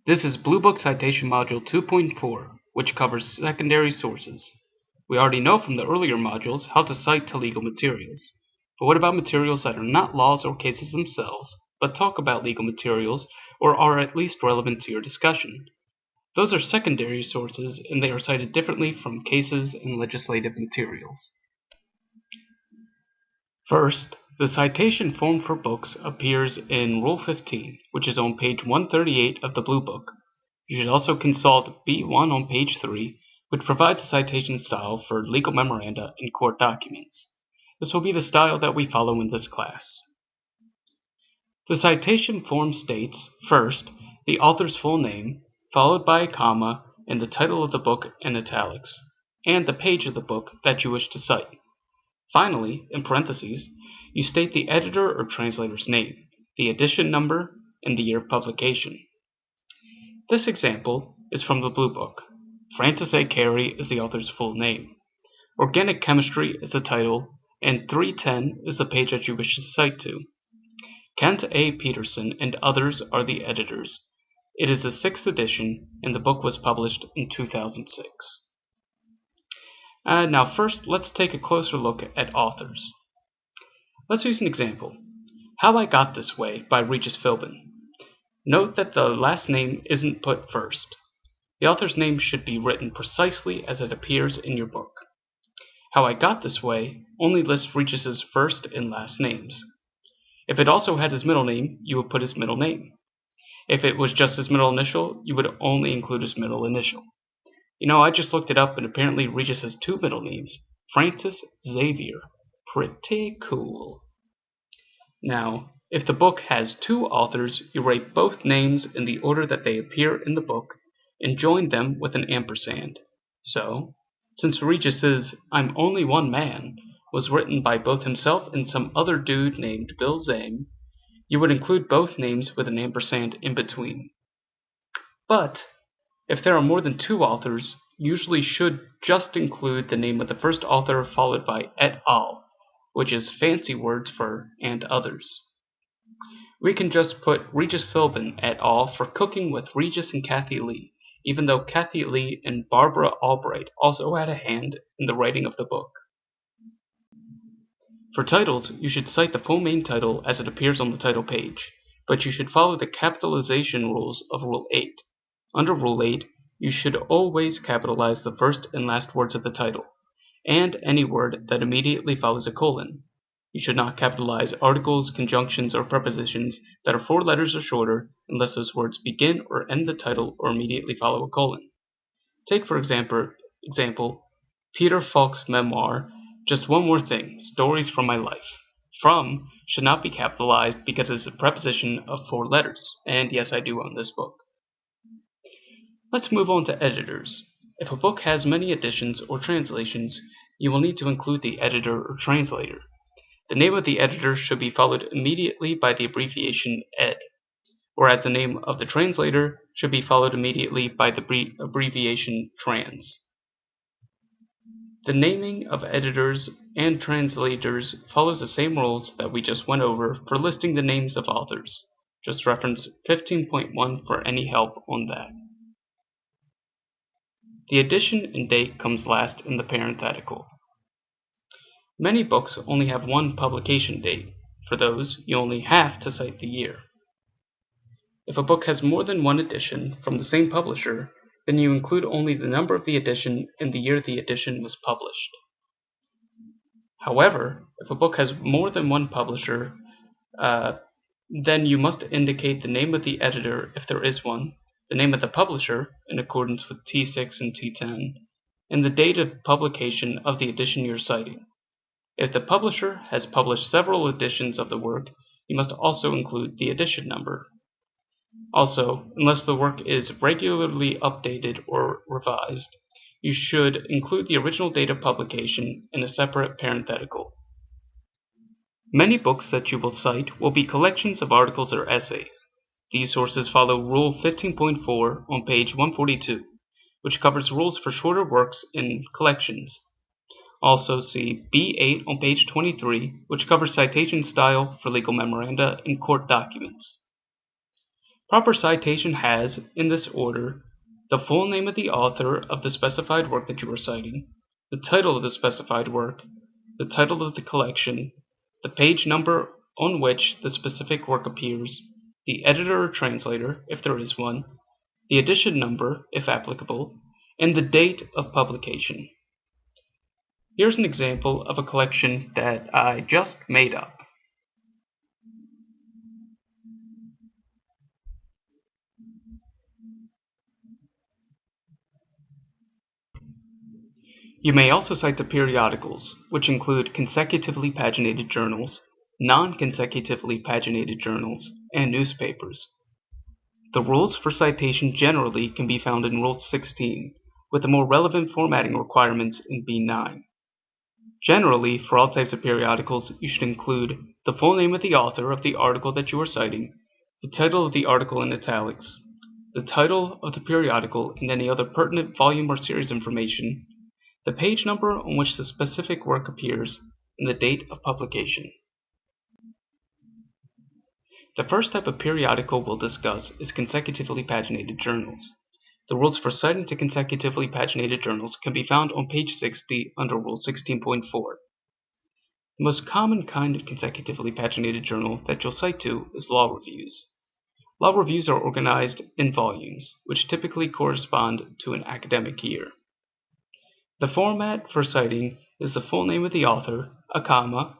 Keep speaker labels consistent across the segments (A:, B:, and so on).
A: This is Blue Book Citation Module 2.4, which covers secondary sources. We already know from the earlier modules how to cite to legal materials. But what about materials that are not laws or cases themselves, but talk about legal materials or are at least relevant to your discussion? Those are secondary sources, and they are cited differently from cases and legislative materials. First, the citation form for books appears in Rule 15, which is on page 138 of the Blue Book. You should also consult B1 on page 3, which provides a citation style for legal memoranda and court documents. This will be the style that we follow in this class. The citation form states, first, the author's full name, followed by a comma and the title of the book in italics, and the page of the book that you wish to cite. Finally, in parentheses, you state the editor or translator's name, the edition number, and the year of publication. This example is from the Blue Book. Francis A. Carey is the author's full name. Organic Chemistry is the title, and 310 is the page that you wish to cite to. Kent A. Peterson and others are the editors. It is the 6th edition, and the book was published in 2006. Now first, let's take a closer look at authors. Let's use an example. How I Got This Way by Regis Philbin. Note that the last name isn't put first. The author's name should be written precisely as it appears in your book. How I Got This Way only lists Regis's first and last names. If it also had his middle name, you would put his middle name. If it was just his middle initial, you would only include his middle initial. I just looked it up, and apparently Regis has two middle names, Francis Xavier. Pretty cool. Now, if the book has two authors, you write both names in the order that they appear in the book and join them with an ampersand. So, since Regis's I'm Only One Man was written by both himself and some other dude named Bill Zane, you would include both names with an ampersand in between. But, if there are more than two authors, you usually should just include the name of the first author followed by et al., which is fancy words for and others. We can just put Regis Philbin et al. For cooking with Regis and Kathy Lee, even though Kathy Lee and Barbara Albright also had a hand in the writing of the book. For titles, you should cite the full main title as it appears on the title page, but you should follow the capitalization rules of Rule 8. Under Rule 8, you should always capitalize the first and last words of the title, and any word that immediately follows a colon. You should not capitalize articles, conjunctions, or prepositions that are 4 letters or shorter unless those words begin or end the title or immediately follow a colon. Take, for example, Peter Falk's memoir, Just One More Thing, Stories from My Life. From should not be capitalized because it's a preposition of 4 letters, and yes, I do own this book. Let's move on to editors. If a book has many editions or translations, you will need to include the editor or translator. The name of the editor should be followed immediately by the abbreviation ed, whereas the name of the translator should be followed immediately by the abbreviation trans. The naming of editors and translators follows the same rules that we just went over for listing the names of authors. Just reference 15.1 for any help on that. The edition and date comes last in the parenthetical. Many books only have one publication date. For those, you only have to cite the year. If a book has more than one edition from the same publisher, then you include only the number of the edition and the year the edition was published. However, if a book has more than one publisher, then you must indicate the name of the editor if there is one, the name of the publisher in accordance with T6 and T10, and the date of publication of the edition you're citing. If the publisher has published several editions of the work, you must also include the edition number. Also, unless the work is regularly updated or revised, you should include the original date of publication in a separate parenthetical. Many books that you will cite will be collections of articles or essays. These sources follow Rule 15.4 on page 142, which covers rules for shorter works in collections. Also see B8 on page 23, which covers citation style for legal memoranda and court documents. Proper citation has, in this order, the full name of the author of the specified work that you are citing, the title of the specified work, the title of the collection, the page number on which the specific work appears, the editor or translator, if there is one, the edition number, if applicable, and the date of publication. Here's an example of a collection that I just made up. You may also cite the periodicals, which include consecutively paginated journals, non-consecutively paginated journals, and newspapers. The rules for citation generally can be found in Rule 16, with the more relevant formatting requirements in B9. Generally, for all types of periodicals, you should include the full name of the author of the article that you are citing, the title of the article in italics, the title of the periodical and any other pertinent volume or series information, the page number on which the specific work appears, and the date of publication. The first type of periodical we'll discuss is consecutively paginated journals. The rules for citing to consecutively paginated journals can be found on page 60 under Rule 16.4. The most common kind of consecutively paginated journal that you'll cite to is law reviews. Law reviews are organized in volumes, which typically correspond to an academic year. The format for citing is the full name of the author, a comma,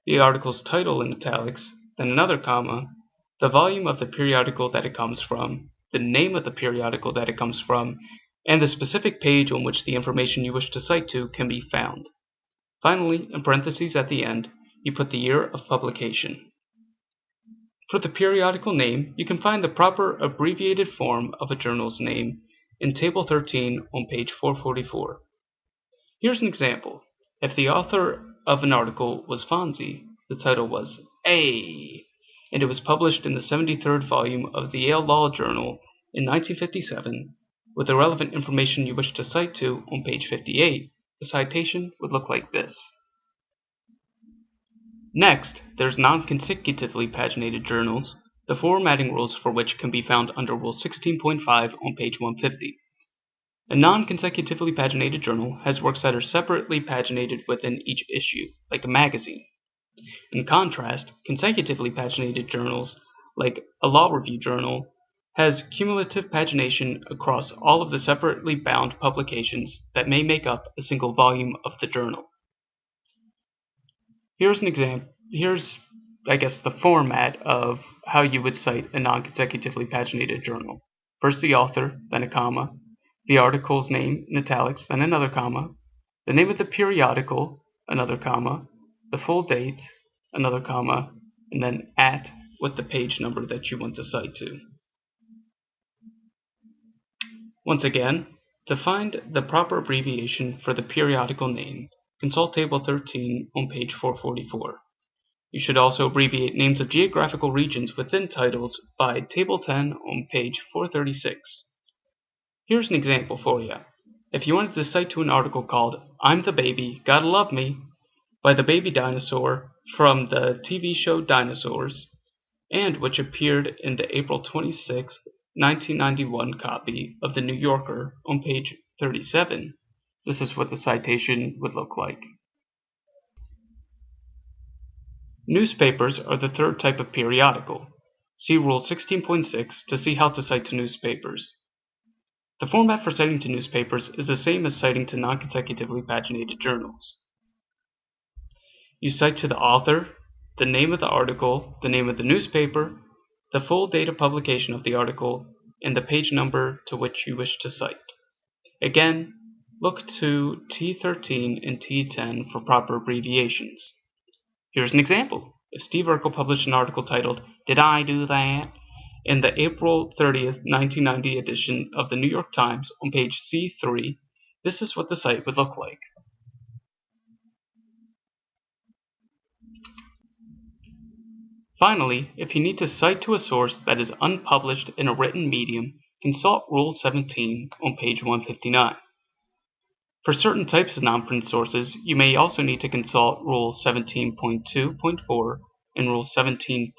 A: the article's title in italics, then another comma, the volume of the periodical that it comes from, the name of the periodical that it comes from, and the specific page on which the information you wish to cite to can be found. Finally, in parentheses at the end, you put the year of publication. For the periodical name, you can find the proper abbreviated form of a journal's name in Table 13 on page 444. Here's an example. If the author of an article was Fonzie, the title was A, and it was published in the 73rd volume of the Yale Law Journal in 1957, with the relevant information you wish to cite to on page 58, the citation would look like this. Next, there's non-consecutively paginated journals, the formatting rules for which can be found under Rule 16.5 on page 150. A non-consecutively paginated journal has works that are separately paginated within each issue, like a magazine. In contrast, consecutively paginated journals, like a law review journal, has cumulative pagination across all of the separately bound publications that may make up a single volume of the journal. Here's an example. Here's, the format of how you would cite a non-consecutively paginated journal. First the author, then a comma, the article's name in italics, then another comma, the name of the periodical, another comma, the full date, another comma, and then at with the page number that you want to cite to. Once again, to find the proper abbreviation for the periodical name, consult Table 13 on page 444. You should also abbreviate names of geographical regions within titles by Table 10 on page 436. Here's an example for you. If you wanted to cite to an article called I'm the Baby, Gotta Love Me, by the Baby Dinosaur from the TV show Dinosaurs, and which appeared in the April 26, 1991 copy of The New Yorker on page 37, this is what the citation would look like. Newspapers are the third type of periodical. See Rule 16.6 to see how to cite to newspapers. The format for citing to newspapers is the same as citing to non-consecutively paginated journals. You cite to the author, the name of the article, the name of the newspaper, the full date of publication of the article, and the page number to which you wish to cite. Again, look to T13 and T10 for proper abbreviations. Here's an example. If Steve Urkel published an article titled, Did I Do That?, in the April 30th, 1990 edition of the New York Times on page C3, this is what the site would look like. Finally, if you need to cite to a source that is unpublished in a written medium, consult Rule 17 on page 159. For certain types of non-print sources, you may also need to consult Rule 17.2.4 and Rule 17.4.